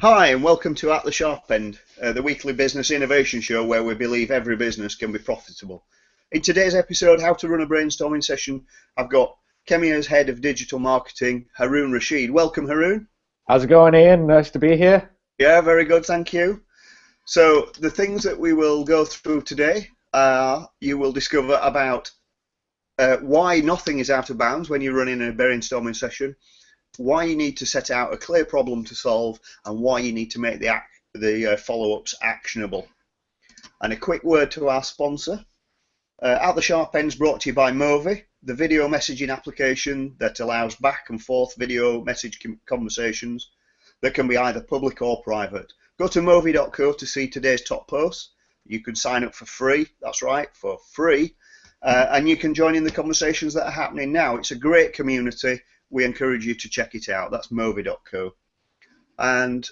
Hi, and welcome to At the Sharp End, the weekly business innovation show where we believe every business can be profitable. In today's episode, How to Run a Brainstorming Session, I've got Khemeia's Head of Digital Marketing, Haroon Rashid. Welcome, Haroon. How's it going, Ian? Nice to be here. Yeah, very good, thank you. So the things that we will go through today, you will discover about why nothing is out of bounds when you're running a brainstorming session, why you need to set out a clear problem to solve, and why you need to make the follow-ups actionable. And a quick word to our sponsor. At the Sharp End is brought to you by Movi, the video messaging application that allows back and forth video message conversations that can be either public or private. Go to movi.co to see today's top posts. You can sign up for free, that's right, for free, and you can join in the conversations that are happening now. It's a great community. We encourage you to check it out. That's movi.co. And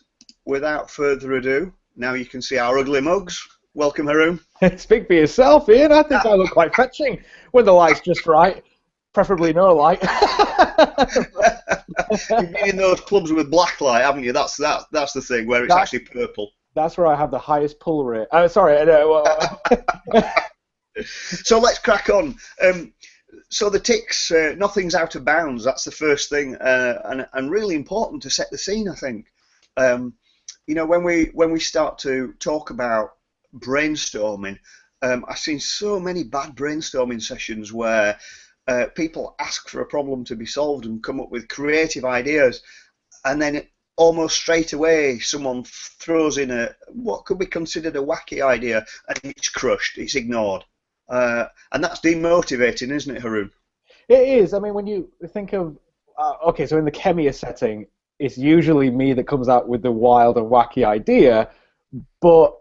without further ado, now you can see our ugly mugs. Welcome, Haroon. Speak for yourself, Ian. I think I look quite fetching with the light's just right. Preferably no light. You've been in those clubs with black light, haven't you? That's the thing where it's actually purple. That's where I have the highest pull rate. So let's crack on. So the ticks, nothing's out of bounds. That's the first thing, and really important to set the scene, I think. You know, when we start to talk about brainstorming, I've seen so many bad brainstorming sessions where people ask for a problem to be solved and come up with creative ideas, and then almost straight away someone throws in what could be considered a wacky idea, and it's crushed, it's ignored. And that's demotivating, isn't it, Haroon? It is. I mean, when you think of, okay, so in the Khemeia setting, it's usually me that comes out with the wild and wacky idea, but,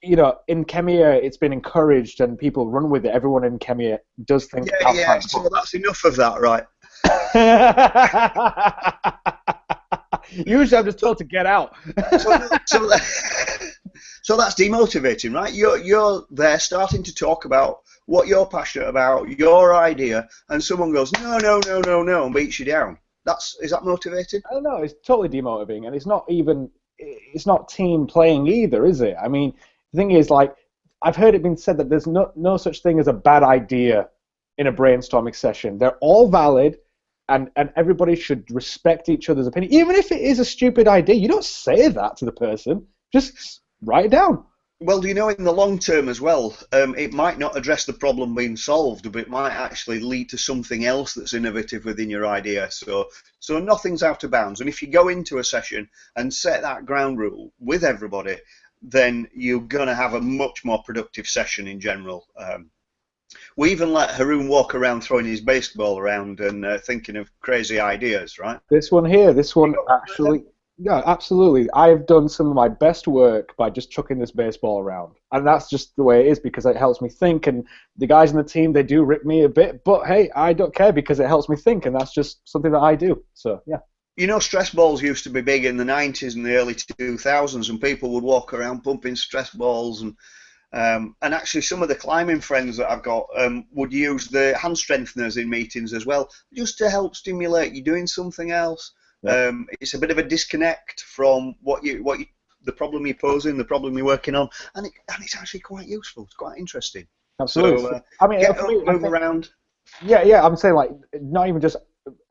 you know, in Khemeia, it's been encouraged and people run with it. Everyone in Khemeia does think outside the box. So that's enough of that, right? Usually I'm just told to get out. So that's demotivating, right? You're there starting to talk about what you're passionate about, your idea, and someone goes, no, and beats you down. Is that motivating? I don't know. It's totally demotivating, and it's not team playing either, is it? I mean, the thing is, like, I've heard it been said that there's no such thing as a bad idea in a brainstorming session. They're all valid, and everybody should respect each other's opinion. Even if it is a stupid idea, you don't say that to the person. Just write it down. Well, you know, in the long term as well, it might not address the problem being solved, but it might actually lead to something else that's innovative within your idea. So nothing's out of bounds. And if you go into a session and set that ground rule with everybody, then you're going to have a much more productive session in general. We even let Haroon walk around throwing his baseball around and thinking of crazy ideas, right? This one actually... Yeah, absolutely. I've done some of my best work by just chucking this baseball around. And that's just the way it is because it helps me think. And the guys in the team, they do rip me a bit. But, hey, I don't care because it helps me think. And that's just something that I do. So, yeah. You know, stress balls used to be big in the 90s and the early 2000s. And people would walk around pumping stress balls. And actually some of the climbing friends that I've got would use the hand strengtheners in meetings as well, just to help stimulate you doing something else. Yeah. It's a bit of a disconnect from the problem you're posing, the problem you're working on, and it's actually quite useful. It's quite interesting. Absolutely. So, I mean, move around. Yeah. I'm saying, like, not even just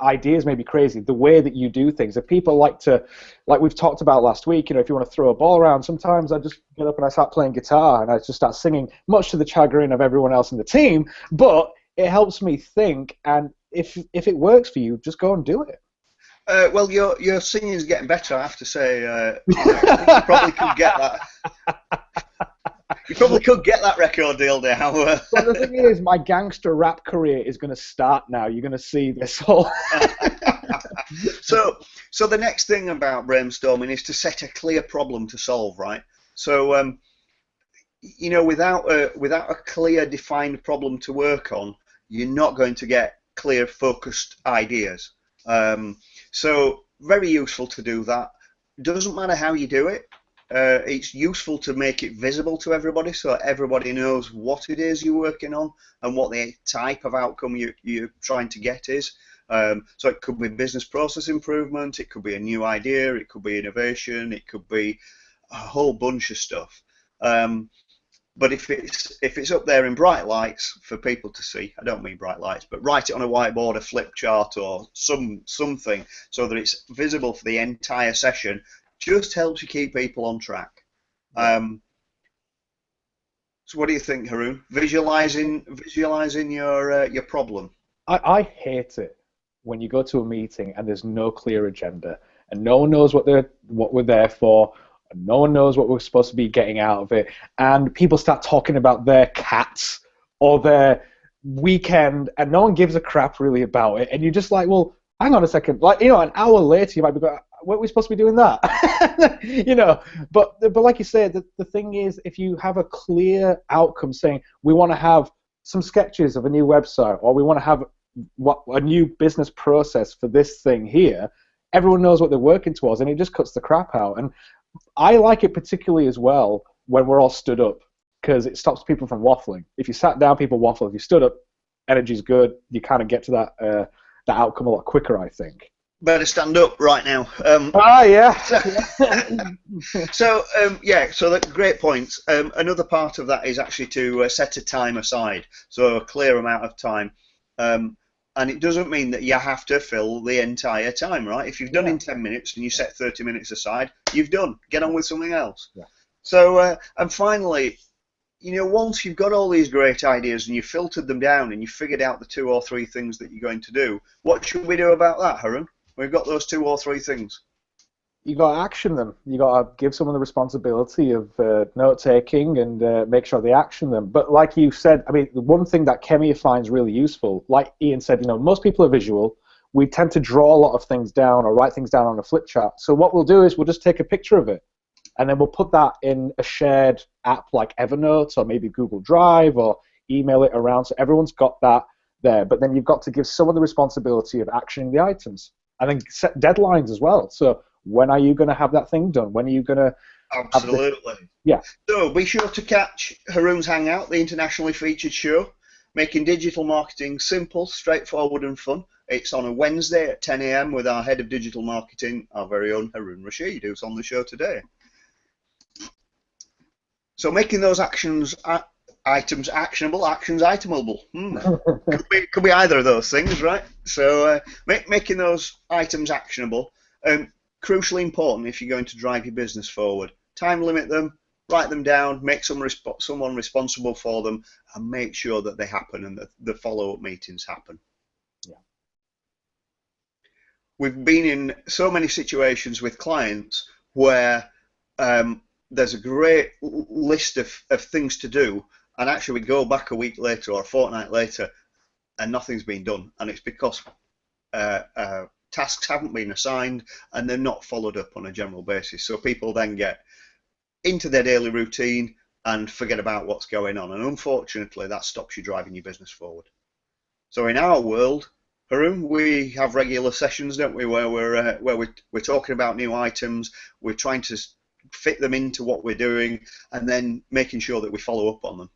ideas may be crazy. The way that you do things. If people like we've talked about last week, you know, if you want to throw a ball around, sometimes I just get up and I start playing guitar and I just start singing, much to the chagrin of everyone else in the team. But it helps me think, and if it works for you, just go and do it. Well, your singing is getting better, I have to say. You probably could get that. You probably could get that record deal now. Well, the thing is, my gangster rap career is going to start now. You're going to see this whole. So the next thing about brainstorming is to set a clear problem to solve, right? So, you know, without a clear, defined problem to work on, you're not going to get clear, focused ideas. So very useful to do that. Doesn't matter how you do it. It's useful to make it visible to everybody so everybody knows what it is you're working on and what the type of outcome you're trying to get is. So it could be business process improvement, it could be a new idea, it could be innovation, it could be a whole bunch of stuff. But if it's up there in bright lights for people to see, I don't mean bright lights, but write it on a whiteboard, a flip chart, or something so that it's visible for the entire session, just helps you keep people on track. So what do you think, Haroon? Visualizing your problem. I hate it when you go to a meeting and there's no clear agenda and no one knows what we're there for. And no one knows what we're supposed to be getting out of it, and people start talking about their cats or their weekend, and no one gives a crap really about it. And you're just like, well, hang on a second, like, you know, an hour later you might be going, weren't we supposed to be doing that? You know, but like you said, the thing is, if you have a clear outcome saying we want to have some sketches of a new website, or we want to have a new business process for this thing here, everyone knows what they're working towards, and it just cuts the crap out. And I like it particularly as well when we're all stood up, because it stops people from waffling. If you sat down, people waffle. If you stood up, energy's good. You kind of get to that outcome a lot quicker, I think. Better stand up right now. Yeah. So great points. Another part of that is actually to set a time aside, so a clear amount of time. And it doesn't mean that you have to fill the entire time, right? If you've done in 10 minutes and you set 30 minutes aside, you've done. Get on with something else. Yeah. So, and finally, you know, once you've got all these great ideas and you've filtered them down and you've figured out the 2 or 3 things that you're going to do, what should we do about that, Haroon? We've got those 2 or 3 things. You got to action them. You got to give someone the responsibility of note taking and make sure they action them. But like you said, I mean, the one thing that Khemeia finds really useful, like Ian said, you know, most people are visual. We tend to draw a lot of things down or write things down on a flip chart. So what we'll do is we'll just take a picture of it, and then we'll put that in a shared app like Evernote or maybe Google Drive, or email it around so everyone's got that there. But then you've got to give someone the responsibility of actioning the items, and then set deadlines as well. So when are you going to have that thing done? When are you going to... Absolutely. Yeah. So be sure to catch Haroon's Hangout, the internationally featured show, making digital marketing simple, straightforward and fun. It's on a Wednesday at 10 a.m. with our head of digital marketing, our very own Haroon Rashid, who's on the show today. So making those items actionable, actions itemable. Could be either of those things, right? So making those items actionable. Crucially important if you're going to drive your business forward. Time limit them, write them down, make someone responsible for them, and make sure that they happen and that the follow-up meetings happen. Yeah. We've been in so many situations with clients where there's a great list of things to do, and actually we go back a week later or a fortnight later and nothing's been done, and it's because tasks haven't been assigned and they're not followed up on a general basis. So people then get into their daily routine and forget about what's going on, and unfortunately that stops you driving your business forward. So in our world, Haroon, we have regular sessions, don't we, where we're talking about new items, we're trying to fit them into what we're doing, and then making sure that we follow up on them.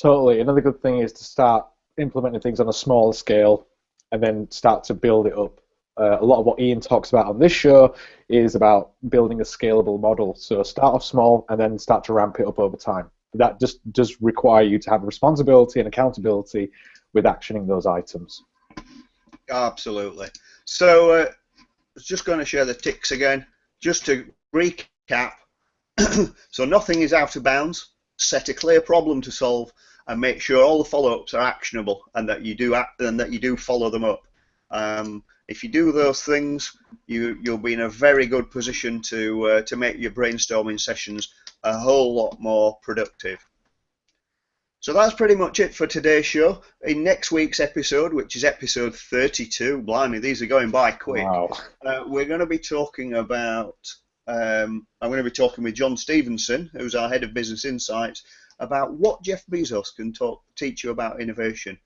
Totally. Another good thing is to start implementing things on a smaller scale and then start to build it up. A lot of what Ian talks about on this show is about building a scalable model. So start off small and then start to ramp it up over time. That just does require you to have responsibility and accountability with actioning those items. Absolutely. So I was just going to share the ticks again. Just to recap, so nothing is out of bounds. Set a clear problem to solve and make sure all the follow-ups are actionable and that you do follow them up. If you do those things, you'll be in a very good position to make your brainstorming sessions a whole lot more productive. So that's pretty much it for today's show. In next week's episode, which is episode 32, blimey, these are going by quick. Wow. We're going to be talking about. I'm going to be talking with John Stevenson, who's our head of business insights, about what Jeff Bezos can teach you about innovation.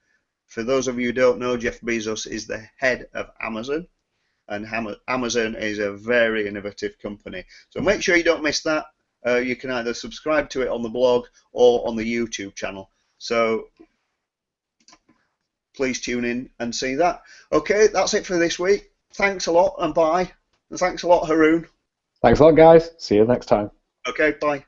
For those of you who don't know, Jeff Bezos is the head of Amazon, and Amazon is a very innovative company. So make sure you don't miss that. You can either subscribe to it on the blog or on the YouTube channel. So please tune in and see that. Okay, that's it for this week. Thanks a lot and bye. And thanks a lot, Haroon. Thanks a lot, guys. See you next time. Okay, bye.